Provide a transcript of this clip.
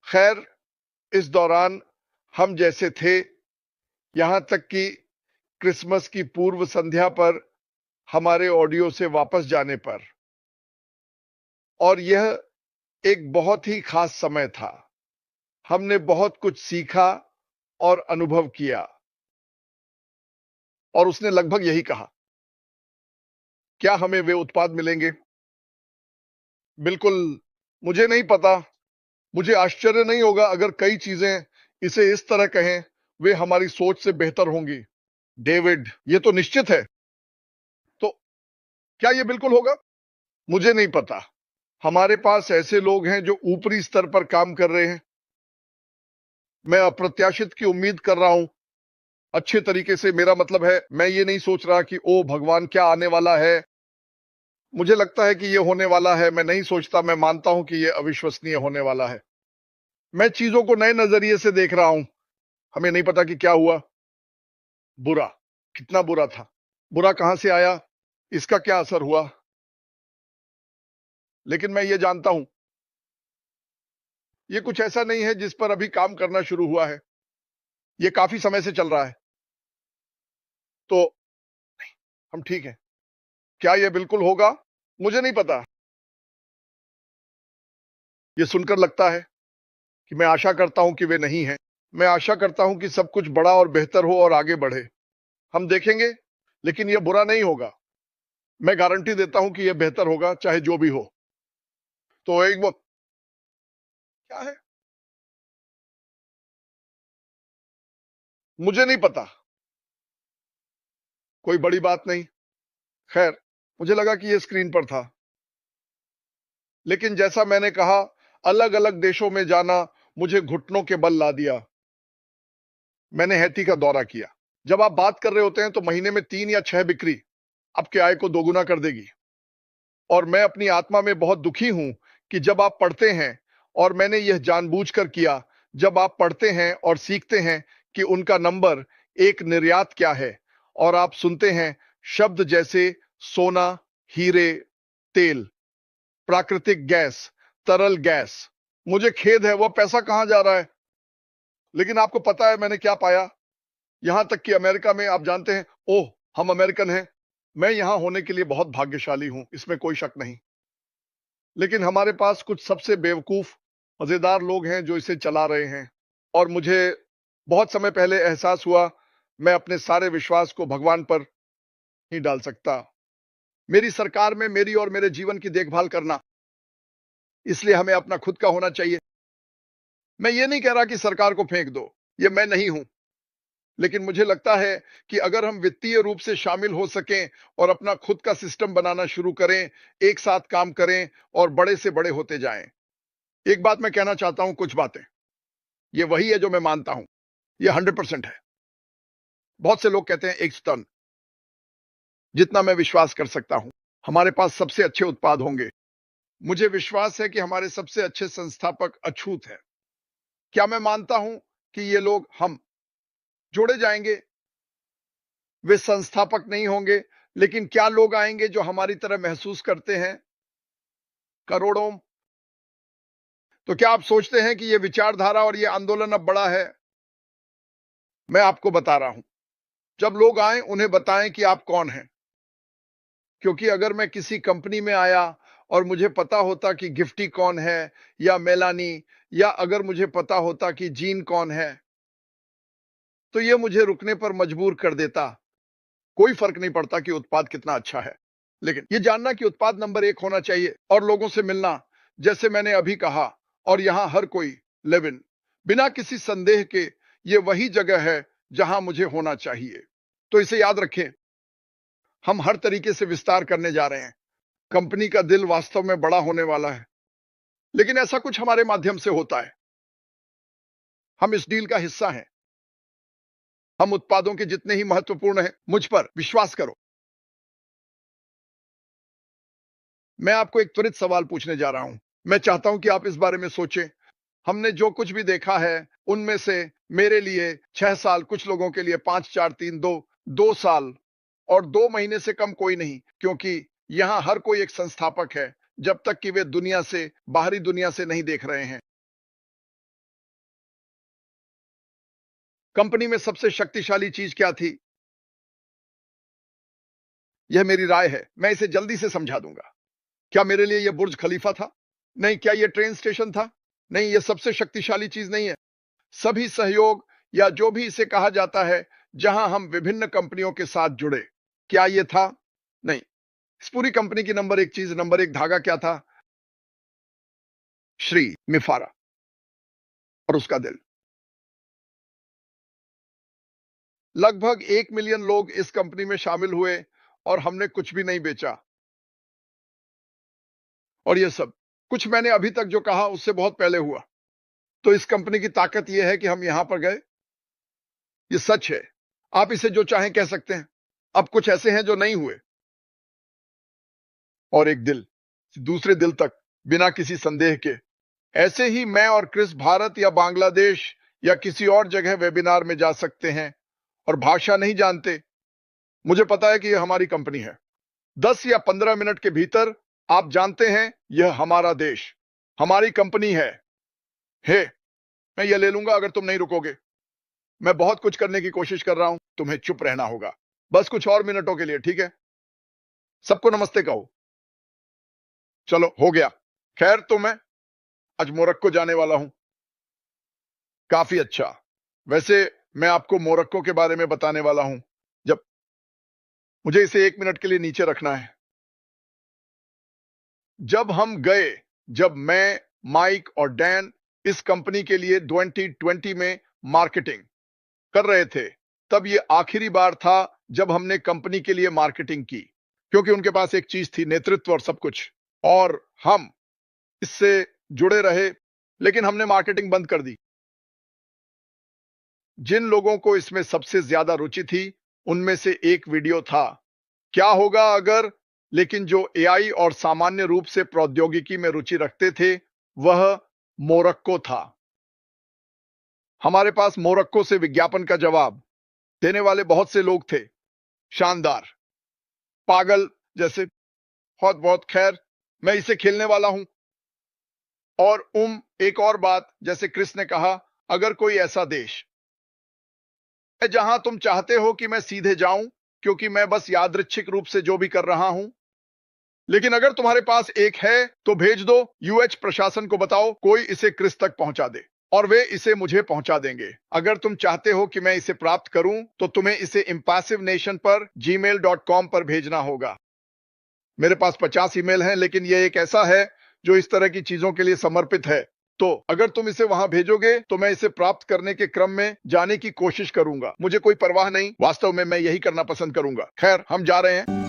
खैर, इस दौरान हम जैसे थे, यहां तक कि क्रिसमस की पूर्व संध्या पर हमारे ऑडियो से वापस जाने पर। और यह एक बहुत ही खास समय था। हमने बहुत कुछ सीखा और अनुभव किया। और उसने लगभग यही कहा, क्या हमें वे उत्पाद मिलेंगे? बिल्कुल, मुझे नहीं पता। मुझे आश्चर्य नहीं होगा अगर कई चीजें इसे इस तरह कहें, वे हमारी सोच से बेहतर होंगी। डेविड, ये तो निश्चित है। तो क्या ये बिल्कुल होगा? मुझे नहीं पता। हमारे पास ऐसे लोग हैं जो ऊपरी स्तर पर काम कर रहे हैं। मैं अप्रत्याशित की उम्मीद कर रहा हूं। अच्छे तरीके से, मेरा मतलब है, मैं ये नहीं सोच रहा कि ओ भगवान क्या आने वाला है। मुझे लगता है कि ये होने वाला है। मैं नहीं सोचता, मैं मानता हूं कि ये अविश्वसनीय होने वाला है। मैं चीजों को नए नजरिए से देख रहा हूं। हमें नहीं पता कि क्या हुआ। बुरा, कितना बुरा था। बुरा कहां से आया, इसका क्या असर हुआ। लेकिन मैं ये जानता हूं, ये कुछ ऐसा नहीं है जिस पर अभी काम करना शुरू हुआ है। ये काफी समय से चल रहा है। तो हम ठीक हैं। क्या ये बिल्कुल होगा? मुझे नहीं पता। ये सुनकर लगता है कि मैं आशा करता हूं कि वे नहीं हैं। मैं आशा करता हूं कि सब कुछ बड़ा और बेहतर हो और आगे बढ़े। हम देखेंगे, लेकिन यह बुरा नहीं होगा। मैं गारंटी देता हूं कि यह बेहतर होगा, चाहे जो भी हो। तो एक वो क्या है, मुझे नहीं पता। कोई बड़ी बात नहीं। खैर, मुझे लगा कि यह स्क्रीन पर था। लेकिन जैसा मैंने कहा, अलग अलग देशों में जाना मुझे घुटनों के बल ला दिया। मैंने हैती का दौरा किया। जब आप बात कर रहे होते हैं तो महीने में 3 या 6 बिक्री आपके आय को दोगुना कर देगी। और मैं अपनी आत्मा में बहुत दुखी हूं कि जब आप पढ़ते हैं, और मैंने यह जानबूझकर किया, जब आप पढ़ते हैं और सीखते हैं कि उनका नंबर एक निर्यात क्या है, और आप सुनते हैं शब्द जैसे सोना, हीरे, तेल, प्राकृतिक गैस, तरल गैस। मुझे खेद है, वह पैसा कहां जा रहा है। लेकिन आपको पता है मैंने क्या पाया? यहां तक कि अमेरिका में, आप जानते हैं, ओह, हम अमेरिकन हैं। मैं यहां होने के लिए बहुत भाग्यशाली हूं, इसमें कोई शक नहीं। लेकिन हमारे पास कुछ सबसे बेवकूफ, मजेदार लोग हैं जो इसे चला रहे हैं। और मुझे बहुत समय पहले एहसास हुआ, मैं अपने सारे विश्वास को भगवान पर नहीं डाल सकता। मेरी सरकार में मेरी और मेरे जीवन की देखभाल करना, इसलिए हमें अपना खुद का होना चाहिए। मैं ये नहीं कह रहा कि सरकार को फेंक दो, ये मैं नहीं हूं। लेकिन मुझे लगता है कि अगर हम वित्तीय रूप से शामिल हो सकें और अपना खुद का सिस्टम बनाना शुरू करें, एक साथ काम करें और बड़े से बड़े होते जाएं। एक बात मैं कहना चाहता हूं, कुछ बातें, ये वही है जो मैं मानता हूं। ये 100% है। बहुत से लोग कहते हैं एक स्तन, जितना मैं विश्वास कर सकता हूं, हमारे पास सबसे अच्छे उत्पाद होंगे। मुझे विश्वास है कि हमारे सबसे अच्छे संस्थापक अछूत हैं। क्या मैं मानता हूं कि ये लोग, हम जोड़े जाएंगे? वे संस्थापक नहीं होंगे, लेकिन क्या लोग आएंगे जो हमारी तरह महसूस करते हैं? करोड़ों। तो क्या आप सोचते हैं कि यह विचारधारा और यह आंदोलन अब बड़ा है? मैं आपको बता रहा हूं, जब लोग आए उन्हें बताएं कि आप कौन हैं। क्योंकि अगर मैं किसी कंपनी में आया और मुझे पता होता कि गिफ्टी कौन है, या मेलानी, या अगर मुझे पता होता कि जीन कौन है, तो यह मुझे रुकने पर मजबूर कर देता। कोई फर्क नहीं पड़ता कि उत्पाद कितना अच्छा है, लेकिन यह जानना कि उत्पाद नंबर 1 होना चाहिए और लोगों से मिलना, जैसे मैंने अभी कहा, और यहां हर कोई लेविन, बिना किसी संदेह के, यह वही जगह है जहां मुझे होना चाहिए। तो इसे याद रखें, हम हर तरीके से विस्तार करने जा रहे हैं। कंपनी का दिल वास्तव में बड़ा होने वाला है। लेकिन ऐसा कुछ हमारे माध्यम से होता है। हम इस डील का हिस्सा हैं। हम उत्पादों के जितने ही महत्वपूर्ण हैं, मुझ पर विश्वास करो। मैं आपको एक त्वरित सवाल पूछने जा रहा हूं। मैं चाहता हूं कि आप इस बारे में सोचें। हमने जो कुछ भी देखा है, उनमें से मेरे लिए 6 साल, कुछ लोगों के लिए 5, 4, 3, 2, 2 साल और 2 महीने से कम कोई नहीं, क्योंकि यहां हर कोई एक संस्थापक है, जब तक कि वे दुनिया से, बाहरी दुनिया से नहीं देख रहे हैं। कंपनी में सबसे शक्तिशाली चीज क्या थी? यह मेरी राय है, मैं इसे जल्दी से समझा दूंगा। क्या मेरे लिए यह बुर्ज खलीफा था? नहीं। क्या यह ट्रेन स्टेशन था? नहीं। यह सबसे शक्तिशाली चीज नहीं है। सभी सहयोग या जो भी इसे कहा जाता है, जहां हम विभिन्न कंपनियों के साथ जुड़े, क्या यह था? नहीं। इस पूरी कंपनी की नंबर एक चीज, नंबर एक धागा क्या था? श्री मिफारा और उसका दिल। लगभग 1 मिलियन लोग इस कंपनी में शामिल हुए और हमने कुछ भी नहीं बेचा। और यह सब कुछ मैंने अभी तक जो कहा उससे बहुत पहले हुआ। तो इस कंपनी की ताकत यह है कि हम यहां पर गए। ये सच है। आप इसे जो चाहें कह सकते हैं। अब कुछ ऐसे हैं जो नहीं हुए। और एक दिल दूसरे दिल तक, बिना किसी संदेह के। ऐसे ही मैं और क्रिस भारत या बांग्लादेश या किसी और जगह वेबिनार में जा सकते हैं और भाषा नहीं जानते। मुझे पता है कि यह हमारी कंपनी है। 10 या 15 मिनट के भीतर आप जानते हैं यह हमारा देश, हमारी कंपनी है। हे, मैं यह ले लूंगा अगर तुम नहीं रुकोगे। मैं बहुत कुछ करने की कोशिश कर रहा हूं, तुम्हें चुप रहना होगा। बस कुछ और मिनटों के लिए, ठीक है? सबको नमस्ते कहो। चलो, हो गया। खैर, तो मैं आज मोरक्को जाने वाला हूं। काफी अच्छा। वैसे मैं आपको मोरक्को के बारे में बताने वाला हूं। जब मुझे इसे 1 मिनट के लिए नीचे रखना है। जब हम गए, जब मैं, माइक और डैन इस कंपनी के लिए 2020 में मार्केटिंग कर रहे थे, तब ये आखिरी बार था जब हमने कंपनी के लिए मार्केटिंग की, क्योंकि उनके पास एक चीज थी, नेतृत्व और सब कुछ। और हम इससे जुड़े रहे, लेकिन हमने मार्केटिंग बंद कर दी। जिन लोगों को इसमें सबसे ज्यादा रुचि थी, उनमें से एक वीडियो था, क्या होगा अगर। लेकिन जो एआई और सामान्य रूप से प्रौद्योगिकी में रुचि रखते थे, वह मोरक्को था। हमारे पास मोरक्को से विज्ञापन का जवाब देने वाले बहुत से लोग थे। शानदार, पागल जैसे, बहुत बहुत। खैर, मैं इसे खेलने वाला हूं। और एक और बात, जैसे क्रिस ने कहा, अगर कोई ऐसा देश है जहां तुम चाहते हो कि मैं सीधे जाऊं, क्योंकि मैं बस यादृच्छिक रूप से जो भी कर रहा हूं, लेकिन अगर तुम्हारे पास एक है तो भेज दो। यूएच प्रशासन को बताओ कोई इसे क्रिस तक पहुंचा दे और वे इसे मुझे पहुंचा देंगे। अगर तुम चाहते हो कि मैं इसे प्राप्त करूं, तो तुम्हें इसे इम्पैसिवनेशन पर gmail.com पर भेजना होगा। मेरे पास 50 ईमेल हैं, लेकिन यह एक ऐसा है जो इस तरह की चीजों के लिए समर्पित है। तो अगर तुम इसे वहां भेजोगे तो मैं इसे प्राप्त करने के क्रम में जाने की कोशिश करूंगा। मुझे कोई परवाह नहीं, वास्तव में मैं यही करना पसंद करूंगा। खैर, हम जा रहे हैं।